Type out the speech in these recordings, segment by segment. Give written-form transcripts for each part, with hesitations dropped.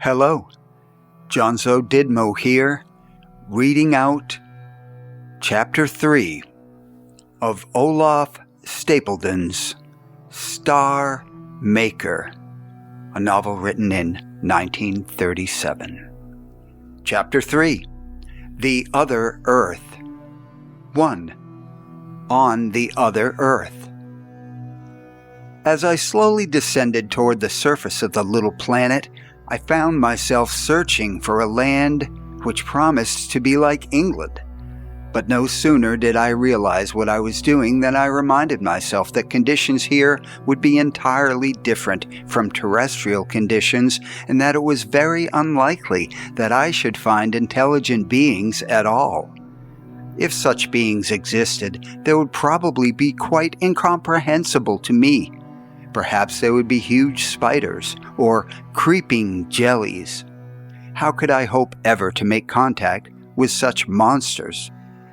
Hello, Jonzo Didmo here, reading out Chapter 3 of Olaf Stapledon's Star Maker, a novel written in 1937. Chapter 3, The Other Earth. 1. On the Other Earth. As I slowly descended toward the surface of the little planet, I found myself searching for a land which promised to be like England. But no sooner did I realize what I was doing than I reminded myself that conditions here would be entirely different from terrestrial conditions, and that it was very unlikely that I should find intelligent beings at all. If such beings existed, they would probably be quite incomprehensible to me. Perhaps they would be huge spiders or creeping jellies. How could I hope ever to make contact with such monsters?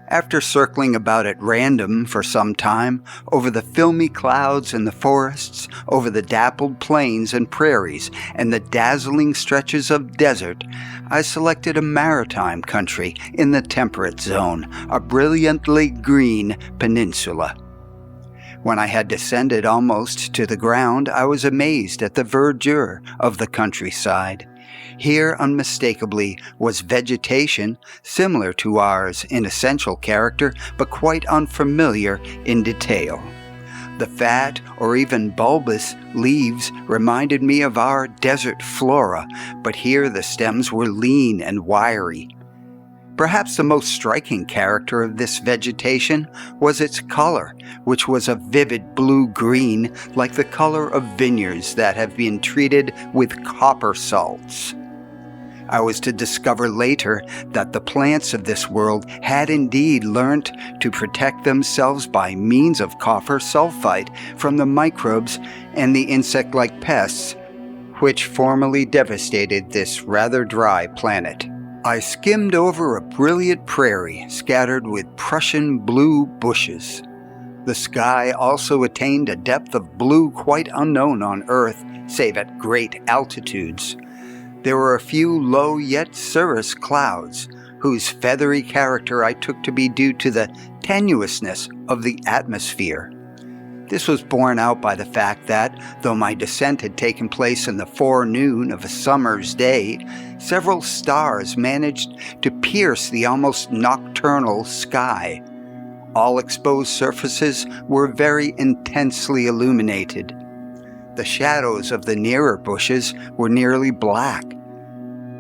After circling about at random for some time, over the filmy clouds and the forests, over the dappled plains and prairies, and the dazzling stretches of desert, I selected a maritime country in the temperate zone, a brilliantly green peninsula. When I had descended almost to the ground, I was amazed at the verdure of the countryside. Here, unmistakably, was vegetation similar to ours in essential character, but quite unfamiliar in detail. The fat or even bulbous leaves reminded me of our desert flora, but here the stems were lean and wiry. Perhaps the most striking character of this vegetation was its color, which was a vivid blue-green, like the color of vineyards that have been treated with copper salts. I was to discover later that the plants of this world had indeed learnt to protect themselves by means of copper sulfite from the microbes and the insect-like pests which formerly devastated this rather dry planet. I skimmed over a brilliant prairie scattered with Prussian blue bushes. The sky also attained a depth of blue quite unknown on Earth, save at great altitudes. There were a few low yet cirrus clouds, whose feathery character I took to be due to the tenuousness of the atmosphere. This was borne out by the fact that, though my descent had taken place in the forenoon of a summer's day, several stars managed to pierce the almost nocturnal sky. All exposed surfaces were very intensely illuminated. The shadows of the nearer bushes were nearly black.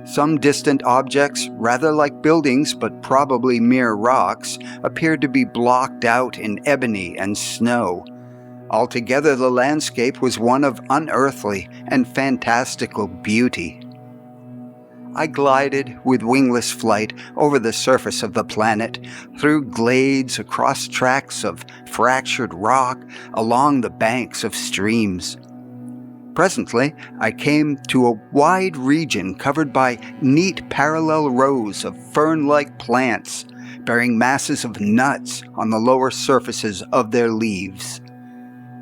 Some distant objects, rather like buildings but probably mere rocks, appeared to be blocked out in ebony and snow. Altogether, the landscape was one of unearthly and fantastical beauty. I glided with wingless flight over the surface of the planet, through glades, across tracts of fractured rock, along the banks of streams. Presently, I came to a wide region covered by neat parallel rows of fern-like plants, bearing masses of nuts on the lower surfaces of their leaves.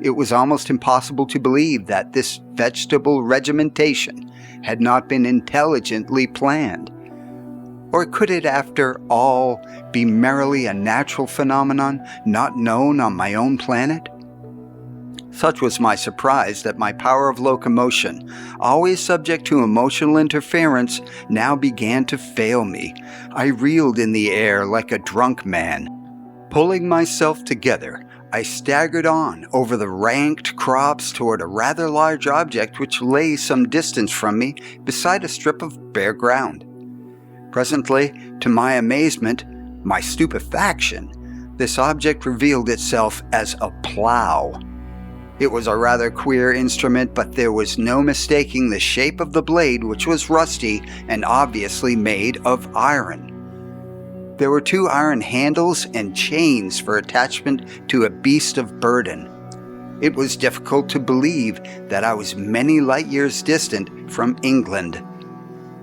It was almost impossible to believe that this vegetable regimentation had not been intelligently planned. Or could it, after all, be merely a natural phenomenon not known on my own planet? Such was my surprise that my power of locomotion, always subject to emotional interference, now began to fail me. I reeled in the air like a drunk man. Pulling myself together, I staggered on over the ranked crops toward a rather large object which lay some distance from me beside a strip of bare ground. Presently, to my amazement, my stupefaction, this object revealed itself as a plow. It was a rather queer instrument, but there was no mistaking the shape of the blade, which was rusty and obviously made of iron. There were 2 iron handles and chains for attachment to a beast of burden. It was difficult to believe that I was many light years distant from England.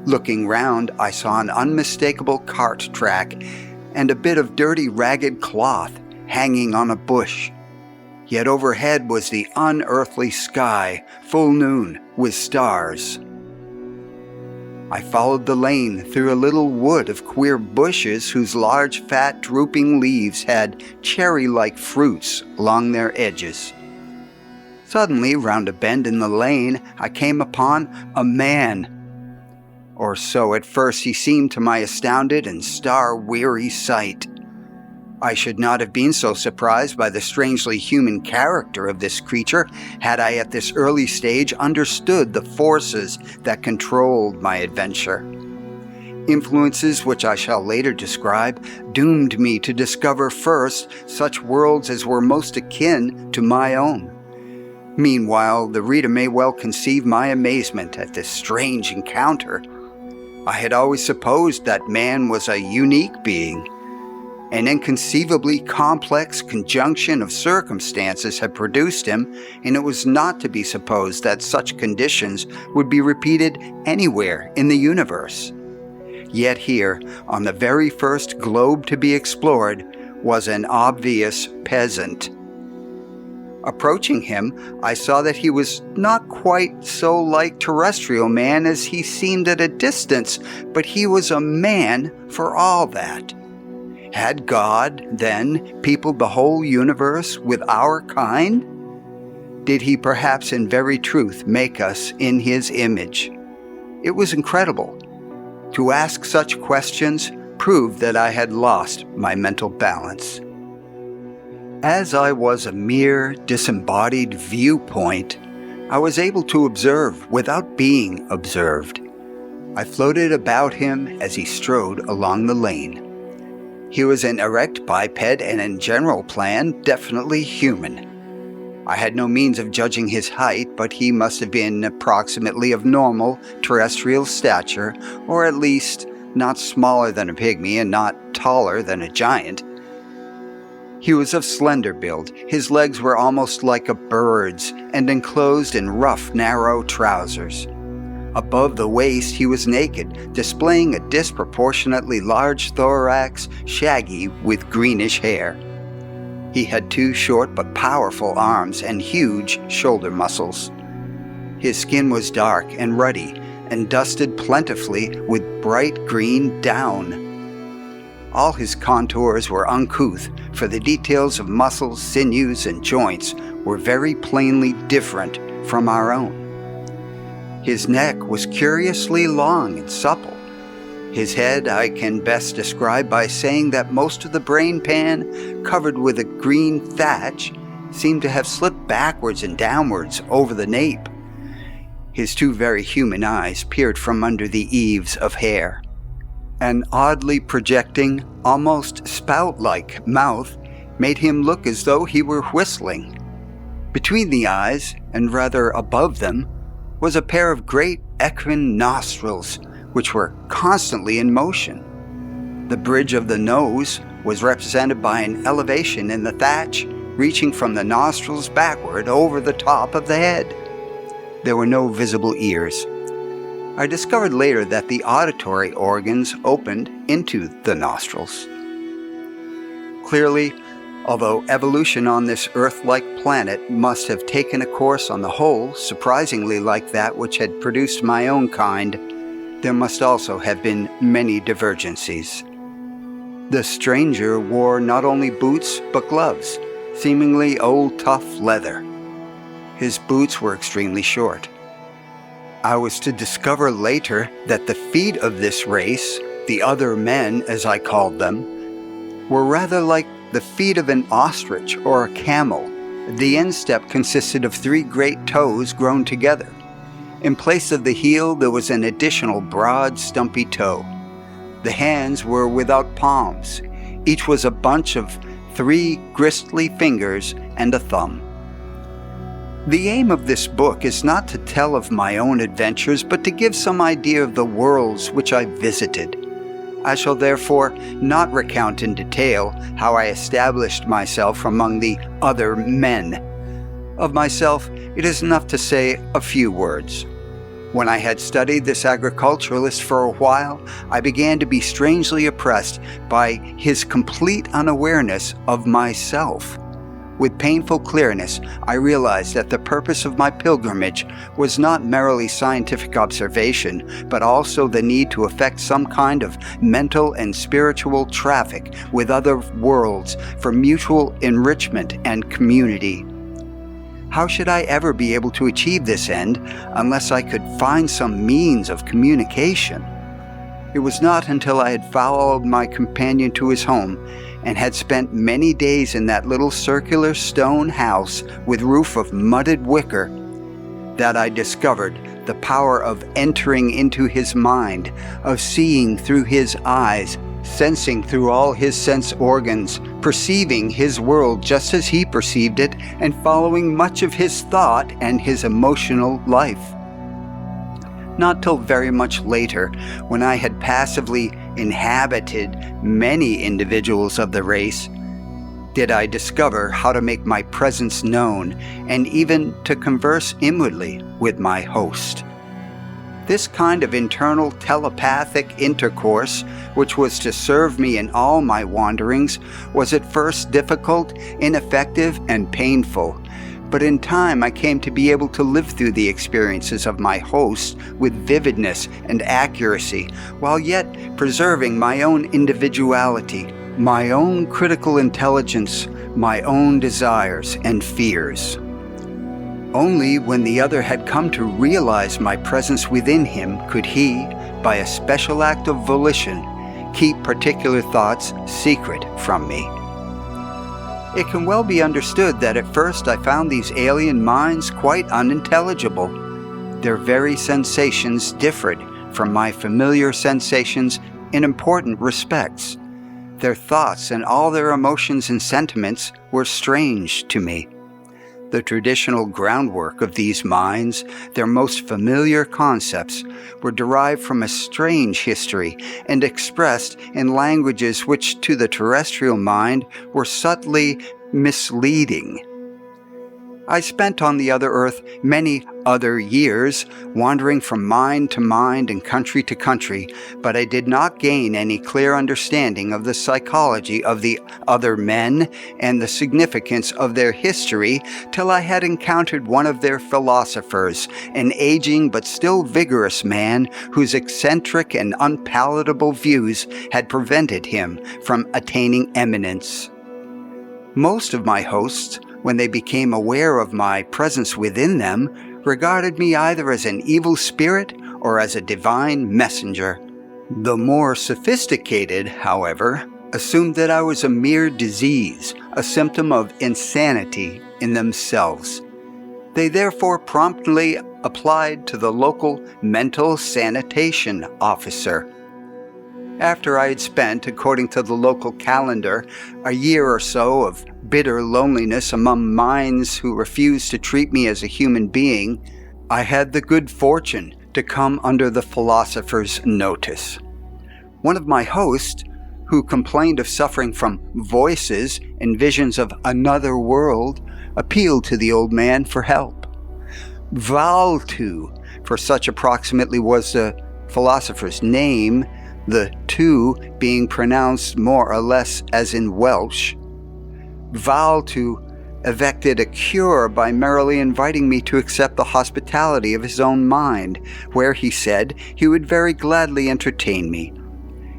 Looking round, I saw an unmistakable cart track and a bit of dirty, ragged cloth hanging on a bush. Yet overhead was the unearthly sky, full noon, with stars. I followed the lane through a little wood of queer bushes whose large, fat, drooping leaves had cherry-like fruits along their edges. Suddenly, round a bend in the lane, I came upon a man. Or so at first he seemed to my astounded and star-weary sight. I should not have been so surprised by the strangely human character of this creature had I at this early stage understood the forces that controlled my adventure. Influences which I shall later describe doomed me to discover first such worlds as were most akin to my own. Meanwhile, the reader may well conceive my amazement at this strange encounter. I had always supposed that man was a unique being. An inconceivably complex conjunction of circumstances had produced him, and it was not to be supposed that such conditions would be repeated anywhere in the universe. Yet here, on the very first globe to be explored, was an obvious peasant. Approaching him, I saw that he was not quite so like terrestrial man as he seemed at a distance, but he was a man for all that. Had God, then, peopled the whole universe with our kind? Did he perhaps in very truth make us in his image? It was incredible. To ask such questions proved that I had lost my mental balance. As I was a mere disembodied viewpoint, I was able to observe without being observed. I floated about him as he strode along the lane. He was an erect biped and in general plan definitely human. I had no means of judging his height, but he must have been approximately of normal terrestrial stature, or at least not smaller than a pygmy and not taller than a giant. He was of slender build. His legs were almost like a bird's and enclosed in rough, narrow trousers. Above the waist he was naked, displaying a disproportionately large thorax, shaggy with greenish hair. He had 2 short but powerful arms and huge shoulder muscles. His skin was dark and ruddy, and dusted plentifully with bright green down. All his contours were uncouth, for the details of muscles, sinews, and joints were very plainly different from our own. His neck was curiously long and supple. His head I can best describe by saying that most of the brain pan, covered with a green thatch, seemed to have slipped backwards and downwards over the nape. His 2 very human eyes peered from under the eaves of hair. An oddly projecting, almost spout-like mouth made him look as though he were whistling. Between the eyes, and rather above them, was a pair of great equine nostrils, which were constantly in motion. The bridge of the nose was represented by an elevation in the thatch, reaching from the nostrils backward over the top of the head. There were no visible ears. I discovered later that the auditory organs opened into the nostrils. Clearly, although evolution on this Earth-like planet must have taken a course on the whole surprisingly like that which had produced my own kind, there must also have been many divergencies. The stranger wore not only boots but gloves, seemingly old tough leather. His boots were extremely short. I was to discover later that the feet of this race, the other men as I called them, were rather like the feet of an ostrich or a camel. The instep consisted of 3 great toes grown together. In place of the heel, there was an additional broad, stumpy toe. The hands were without palms. Each was a bunch of 3 gristly fingers and a thumb. The aim of this book is not to tell of my own adventures, but to give some idea of the worlds which I visited. I shall therefore not recount in detail how I established myself among the other men. Of myself, it is enough to say a few words. When I had studied this agriculturalist for a while, I began to be strangely oppressed by his complete unawareness of myself. With painful clearness, I realized that the purpose of my pilgrimage was not merely scientific observation, but also the need to effect some kind of mental and spiritual traffic with other worlds for mutual enrichment and community. How should I ever be able to achieve this end unless I could find some means of communication? It was not until I had followed my companion to his home and had spent many days in that little circular stone house with roof of mudded wicker that I discovered the power of entering into his mind, of seeing through his eyes, sensing through all his sense organs, perceiving his world just as he perceived it, and following much of his thought and his emotional life. Not till very much later, when I had passively inhabited many individuals of the race, did I discover how to make my presence known and even to converse inwardly with my host. This kind of internal telepathic intercourse, which was to serve me in all my wanderings, was at first difficult, ineffective, and painful. But in time I came to be able to live through the experiences of my host with vividness and accuracy, while yet preserving my own individuality, my own critical intelligence, my own desires and fears. Only when the other had come to realize my presence within him could he, by a special act of volition, keep particular thoughts secret from me. It can well be understood that at first I found these alien minds quite unintelligible. Their very sensations differed from my familiar sensations in important respects. Their thoughts and all their emotions and sentiments were strange to me. The traditional groundwork of these minds, their most familiar concepts, were derived from a strange history and expressed in languages which to the terrestrial mind were subtly misleading. I spent on the other earth many other years, wandering from mind to mind and country to country, but I did not gain any clear understanding of the psychology of the other men and the significance of their history till I had encountered one of their philosophers, an aging but still vigorous man whose eccentric and unpalatable views had prevented him from attaining eminence. Most of my hosts, when they became aware of my presence within them, regarded me either as an evil spirit or as a divine messenger. The more sophisticated, however, assumed that I was a mere disease, a symptom of insanity in themselves. They therefore promptly applied to the local mental sanitation officer. After I had spent, according to the local calendar, a year or so of bitter loneliness among minds who refused to treat me as a human being, I had the good fortune to come under the philosopher's notice. One of my hosts, who complained of suffering from voices and visions of another world, appealed to the old man for help. Valtu, for such approximately was the philosopher's name, the two being pronounced more or less as in Welsh. Valtu effected a cure by merely inviting me to accept the hospitality of his own mind, where he said he would very gladly entertain me.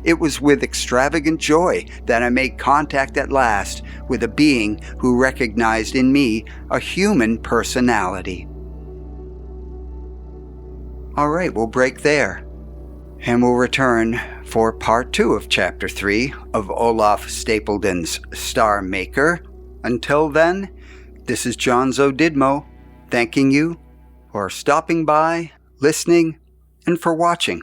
It was with extravagant joy that I made contact at last with a being who recognized in me a human personality. All right, we'll break there. And we'll return for part 2 of Chapter 3 of Olaf Stapledon's Star Maker. Until then, this is Jonzo Didmo, thanking you for stopping by, listening, and for watching.